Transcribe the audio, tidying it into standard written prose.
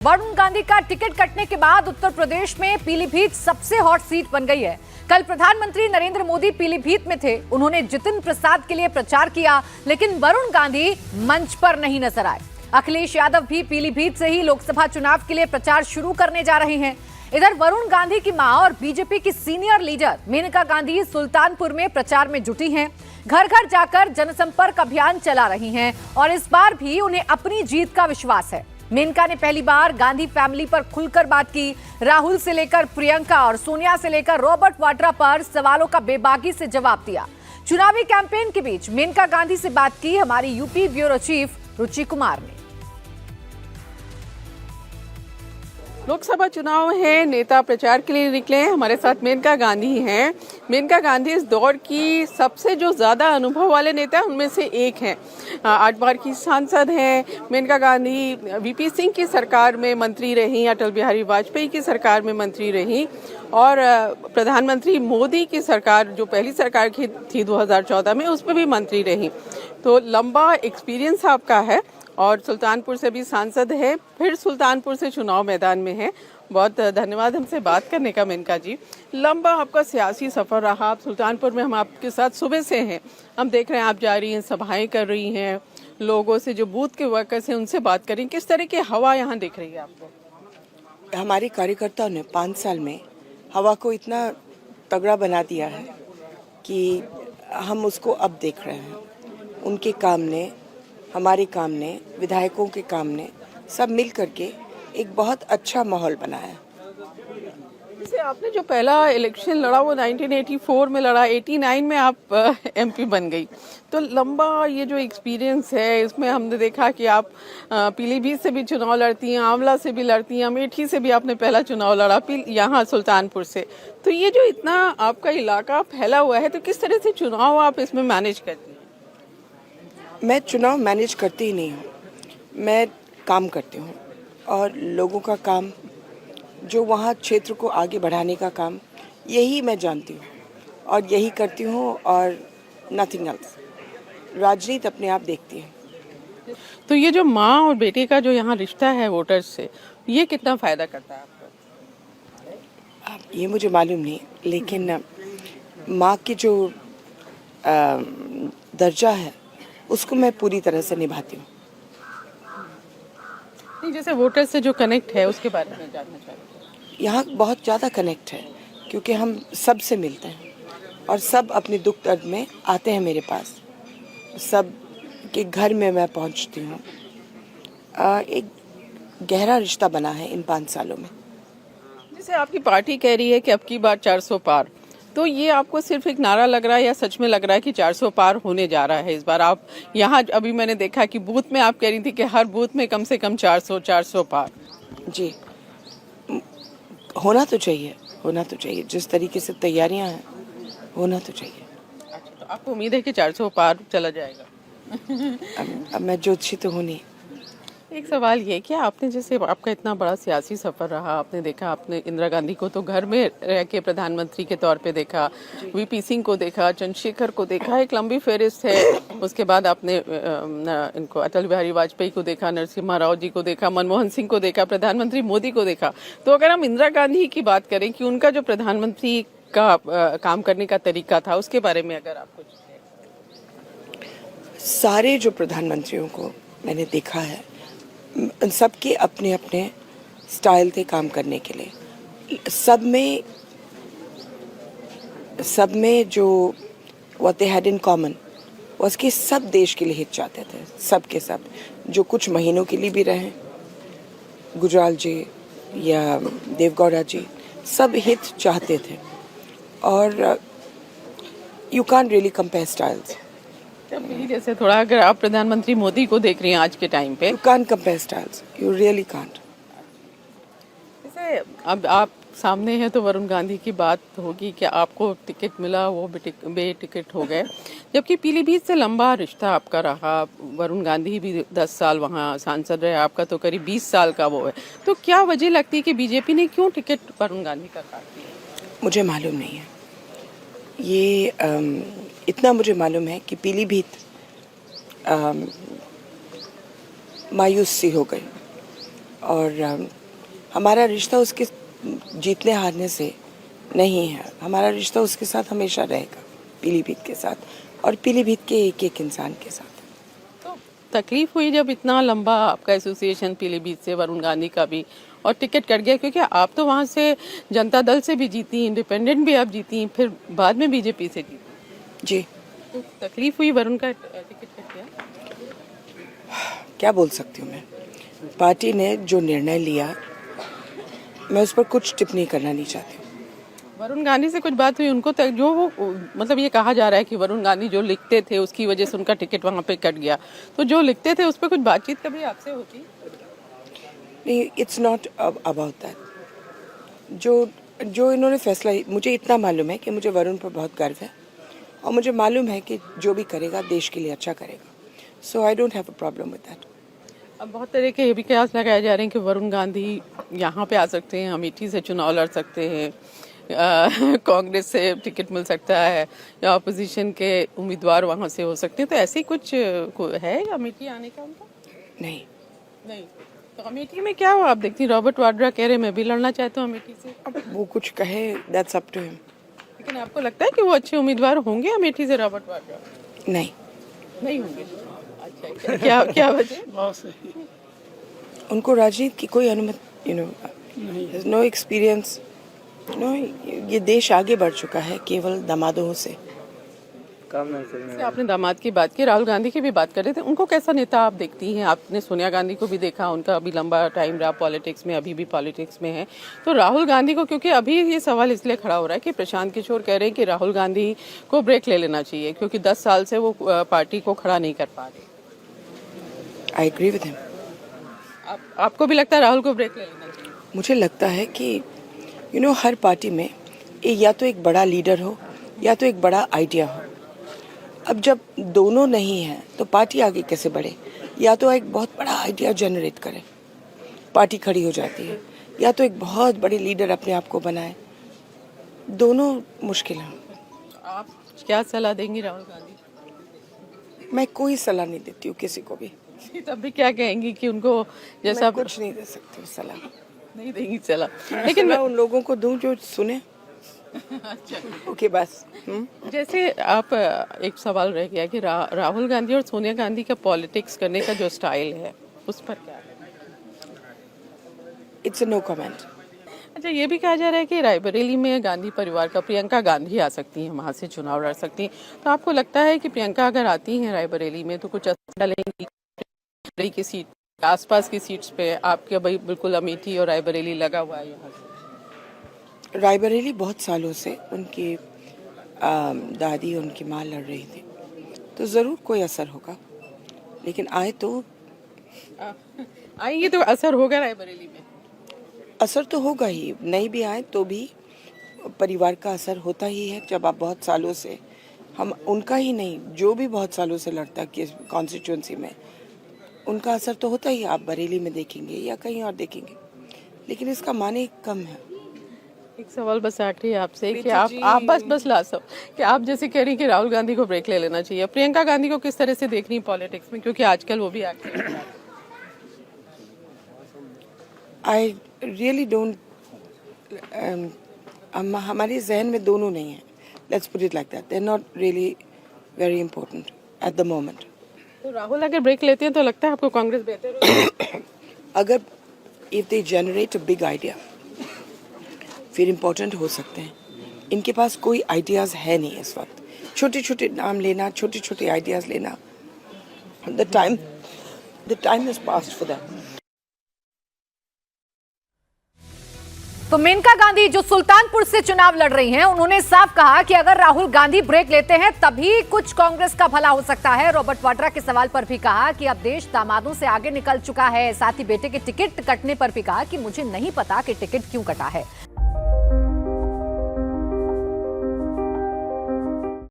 वरुण गांधी का टिकट कटने के बाद उत्तर प्रदेश में पीलीभीत सबसे हॉट सीट बन गई है। कल प्रधानमंत्री नरेंद्र मोदी पीलीभीत में थे। उन्होंने जितिन प्रसाद के लिए प्रचार किया, लेकिन वरुण गांधी मंच पर नहीं नजर आए। अखिलेश यादव भी पीलीभीत से ही लोकसभा चुनाव के लिए प्रचार शुरू करने जा रहे हैं। इधर वरुण गांधी की मां और बीजेपी की सीनियर लीडर मेनका गांधी सुल्तानपुर में प्रचार में जुटी हैं। घर घर जाकर जनसंपर्क अभियान चला रही हैं और इस बार भी उन्हें अपनी जीत का विश्वास है। मेनका ने पहली बार गांधी फैमिली पर खुलकर बात की। राहुल से लेकर प्रियंका और सोनिया से लेकर रॉबर्ट वाड्रा पर सवालों का बेबाकी से जवाब दिया। चुनावी कैंपेन के बीच मेनका गांधी से बात की हमारी यूपी ब्यूरो चीफ रुचि कुमार ने। लोकसभा चुनाव है, नेता प्रचार के लिए निकले हैं। हमारे साथ मेनका गांधी हैं। मेनका गांधी इस दौर की सबसे जो ज्यादा अनुभव वाले नेता हैं उनमें से एक हैं। 8 बार की सांसद हैं। मेनका गांधी वीपी सिंह की सरकार में मंत्री रही, अटल बिहारी वाजपेयी की सरकार में मंत्री रही और प्रधानमंत्री मोदी की सरकार जो पहली सरकार की थी 2014 में, उसमें भी मंत्री रही। तो लंबा एक्सपीरियंस आपका है और सुल्तानपुर से भी सांसद है, फिर सुल्तानपुर से चुनाव मैदान में है। बहुत धन्यवाद हमसे बात करने का मेनका जी। लंबा आपका सियासी सफर रहा। आप सुल्तानपुर में हम आपके साथ सुबह से हैं। हम देख रहे हैं आप जा रही हैं, सभाएं कर रही हैं, लोगों से जो बूथ के वर्कर्स हैं उनसे बात कर रही हैं। किस तरह की हवा यहाँ दिख रही है आपको? हमारे कार्यकर्ताओं ने 5 साल में हवा को इतना तगड़ा बना दिया है कि हम उसको अब देख रहे हैं। उनके काम ने, हमारे काम ने, विधायकों के काम ने सब मिल करके एक बहुत अच्छा माहौल बनाया। जैसे आपने जो पहला इलेक्शन लड़ा वो 1984 में लड़ा, 89 में आप एमपी बन गई। तो लंबा ये जो एक्सपीरियंस है इसमें हमने देखा कि आप पीलीभीत से भी चुनाव लड़ती हैं, आंवला से भी लड़ती हैं, अमेठी से भी आपने पहला चुनाव लड़ा, यहाँ सुल्तानपुर से। तो ये जो इतना आपका इलाका फैला हुआ है, तो किस तरह से चुनाव आप इसमें मैनेज करती हैं? मैं चुनाव मैनेज करती ही नहीं हूँ, मैं काम करती हूँ और लोगों का काम, जो वहाँ क्षेत्र को आगे बढ़ाने का काम, यही मैं जानती हूँ और यही करती हूँ और नथिंग एल्स। राजनीति अपने आप देखती है। तो ये जो माँ और बेटे का जो यहाँ रिश्ता है वोटर्स से, ये कितना फायदा करता है आपको? अब ये मुझे मालूम नहीं, लेकिन माँ की जो दर्जा है उसको मैं पूरी तरह से निभाती हूँ। नहीं, जैसे वोटर से जो कनेक्ट है उसके बारे में जानना चाहती हूँ। यहाँ बहुत ज़्यादा कनेक्ट है क्योंकि हम सब से मिलते हैं और सब अपने दुख दर्द में आते हैं मेरे पास। सब के घर में मैं पहुँचती हूँ। एक गहरा रिश्ता बना है इन 5 सालों में। जैसे आपकी पार्टी कह रही है कि अब की बार 400 पार, तो ये आपको सिर्फ एक नारा लग रहा है या सच में लग रहा है कि 400 पार होने जा रहा है इस बार? आप यहाँ अभी मैंने देखा कि बूथ में आप कह रही थी कि हर बूथ में कम से कम 400 पार। जी, होना तो चाहिए, होना तो चाहिए। जिस तरीके से तैयारियां हैं, होना तो चाहिए। अच्छा, तो आपको उम्मीद है कि 400 पार चला जाएगा? अब मैं ज्योतिषी तो हूँ नहीं। एक सवाल ये कि आपने, जैसे आपका इतना बड़ा सियासी सफर रहा, आपने देखा, आपने इंदिरा गांधी को तो घर में रह के प्रधानमंत्री के तौर पे देखा, वीपी सिंह को देखा, चंद्रशेखर को देखा, एक लंबी फहरिस्त है। उसके बाद आपने इनको अटल बिहारी वाजपेयी को देखा, नरसिम्हा राव जी को देखा, मनमोहन सिंह को देखा, प्रधानमंत्री मोदी को देखा। तो अगर हम इंदिरा गांधी की बात करें कि उनका जो प्रधानमंत्री का काम करने का तरीका था, उसके बारे में अगर आप कुछ? सारे जो प्रधानमंत्रियों को मैंने देखा है, सबके अपने अपने स्टाइल थे काम करने के लिए। सब में जो what they had in common was कि सब देश के लिए हित चाहते थे। सब के सब जो कुछ महीनों के लिए भी रहे, गुजराल जी या देवगौड़ा जी, सब हित चाहते थे। और you can't really compare styles। जैसे थोड़ा अगर आप प्रधानमंत्री मोदी को देख रही हैं आज के टाइम पे, You can't compare styles, you really can't। जैसे अब आप सामने हैं तो वरुण गांधी की बात होगी कि आपको टिकट मिला, वो बे टिकट हो गए, जबकि पीलीभीत से लंबा रिश्ता आपका रहा। वरुण गांधी भी 10 साल वहाँ सांसद रहे, आपका तो करीब 20 साल का वो है। तो क्या वजह लगती है कि बीजेपी ने क्यों टिकट वरुण गांधी का काट दिया? मुझे मालूम नहीं है। ये इतना मुझे मालूम है कि पीलीभीत मायूस सी हो गई और हमारा रिश्ता उसके जीतने हारने से नहीं है। हमारा रिश्ता उसके साथ हमेशा रहेगा, पीलीभीत के साथ और पीलीभीत के एक एक इंसान के साथ। तो तकलीफ हुई जब इतना लंबा आपका एसोसिएशन पीलीभीत से, वरुण गांधी का भी, और टिकट कट गया, क्योंकि आप तो वहाँ से जनता दल से भी जीती, इंडिपेंडेंट भी आप जीती, फिर बाद में बीजेपी से जीती। जी, तो तकलीफ हुई, वरुण का टिकट कट गया। क्या बोल सकती हूँ मैं। पार्टी ने जो निर्णय लिया, मैं उस पर कुछ टिप्पणी करना नहीं चाहती हूँ। वरुण गांधी से कुछ बात हुई उनको तक, जो वो मतलब ये कहा जा रहा है कि वरुण गांधी जो लिखते थे उसकी वजह से उनका टिकट वहाँ पे कट गया, तो जो लिखते थे उस पर कुछ बातचीत कभी आपसे होती? नहीं, इट्स नॉट अबाउट दैट। जो इन्होंने फैसला, मुझे इतना मालूम है कि मुझे वरुण पर बहुत गर्व है और मुझे मालूम है कि जो भी करेगा देश के लिए अच्छा करेगा। So I don't have a problem with that. अब बहुत तरह के ये भी कयास लगाए जा रहे हैं कि वरुण गांधी यहाँ पे आ सकते हैं, अमेठी से चुनाव लड़ सकते हैं, कांग्रेस से टिकट मिल सकता है, या अपोजिशन के उम्मीदवार वहाँ से हो सकते हैं। तो ऐसी कुछ है अमेठी आने का उनका? नहीं, तो अमेठी में क्या हो? आप देखती, रॉबर्ट वाड्रा कह रहे मैं भी लड़ना चाहता हूँ अमेठी से। अब वो कुछ कहे, दैट्स अप टू हिम। लेकिन आपको लगता है कि वो अच्छे उम्मीदवार होंगे अमेठी से, रॉबर्ट वाड्रा? नहीं होंगे। अच्छा, क्या क्या वजह? उनको राजनीति की कोई अनुमति, नो एक्सपीरियंस, ये देश आगे बढ़ चुका है केवल दामादों से। आपने दामाद की बात की, राहुल गांधी की भी बात कर रहे थे, उनको कैसा नेता आप देखती हैं? आपने सोनिया गांधी को भी देखा, उनका अभी लंबा टाइम रहा पॉलिटिक्स में, अभी भी पॉलिटिक्स में है, तो राहुल गांधी को, क्योंकि अभी ये सवाल इसलिए खड़ा हो रहा है कि प्रशांत किशोर कह रहे हैं कि राहुल गांधी को ब्रेक ले लेना चाहिए क्योंकि 10 साल से वो पार्टी को खड़ा नहीं कर पा रहे। I agree with him. आपको भी लगता है राहुल को ब्रेक ले लेना चाहिए? मुझे लगता है कि हर पार्टी में या तो एक बड़ा लीडर हो या तो एक बड़ा आइडिया हो। अब जब दोनों नहीं है तो पार्टी आगे कैसे बढ़े? या तो एक बहुत बड़ा आइडिया जनरेट करे, पार्टी खड़ी हो जाती है, या तो एक बहुत बड़े लीडर अपने आप को बनाए। दोनों मुश्किल है। आप क्या सलाह देंगी राहुल गांधी? मैं कोई सलाह नहीं देती हूँ किसी को भी। तब भी क्या कहेंगी कि उनको जैसा? मैं कुछ नहीं दे सकती हूँ सलाह। नहीं देंगी सलाह, लेकिन मैं उन लोगों को दूं जो सुने। ओके, बस। जैसे आप, एक सवाल रह गया कि राहुल गांधी और सोनिया गांधी का पॉलिटिक्स करने का जो स्टाइल है उस पर क्या है? It's a no comment. अच्छा, ये भी कहा जा रहा है कि रायबरेली में गांधी परिवार का प्रियंका गांधी आ सकती हैं, वहां से चुनाव लड़ सकती हैं, तो आपको लगता है कि प्रियंका अगर आती हैं रायबरेली में तो कुछ असर डालेंगी की सीट, आसपास की सीट्स पे? आपके भाई बिल्कुल अमेठी और रायबरेली लगा हुआ है यहाँ से। रायबरेली बहुत सालों से उनकी दादी, उनकी माँ लड़ रही थी, तो ज़रूर कोई असर होगा। लेकिन आएंगे तो असर होगा रायबरेली में? असर तो होगा ही, नहीं भी आए तो भी परिवार का असर होता ही है। जब आप बहुत सालों से, हम उनका ही नहीं, जो भी बहुत सालों से लड़ता कि कॉन्स्टिट्यूंसी में, उनका असर तो होता ही। आप बरेली में देखेंगे या कहीं और देखेंगे, लेकिन इसका माने कम है। एक सवाल बस आखिरी आपसे कि आप बस लास्ट कि आप जैसे कह रही हैं कि राहुल गांधी को ब्रेक ले लेना चाहिए, प्रियंका गांधी को किस तरह से देख रही है पॉलिटिक्स में, क्योंकि आजकल वो भी एक्टिव है? आई रियली डोंट, हमारे जहन में दोनों नहीं है। Let's put it like that, they are not really very important at the moment. तो राहुल अगर ब्रेक लेते हैं तो लगता है आपको कांग्रेस बेहतर होगी? अगर if they generate a big idea, फिर इम्पोर्टेंट हो सकते हैं। इनके पास कोई आइडियाज़ है नहीं इस वक्त। छोटे छोटे नाम लेना, छोटे छोटे आइडियाज़ लेना, the time is past for that. तो मेनका गांधी जो सुल्तानपुर से चुनाव लड़ रही हैं, उन्होंने साफ कहा कि अगर राहुल गांधी ब्रेक लेते हैं तभी कुछ कांग्रेस का भला हो सकता है। रॉबर्ट वाड्रा के सवाल पर भी कहा कि अब देश दामादों से आगे निकल चुका है। साथ ही बेटे के टिकट कटने पर भी कहा कि मुझे नहीं पता कि टिकट क्यों कटा है।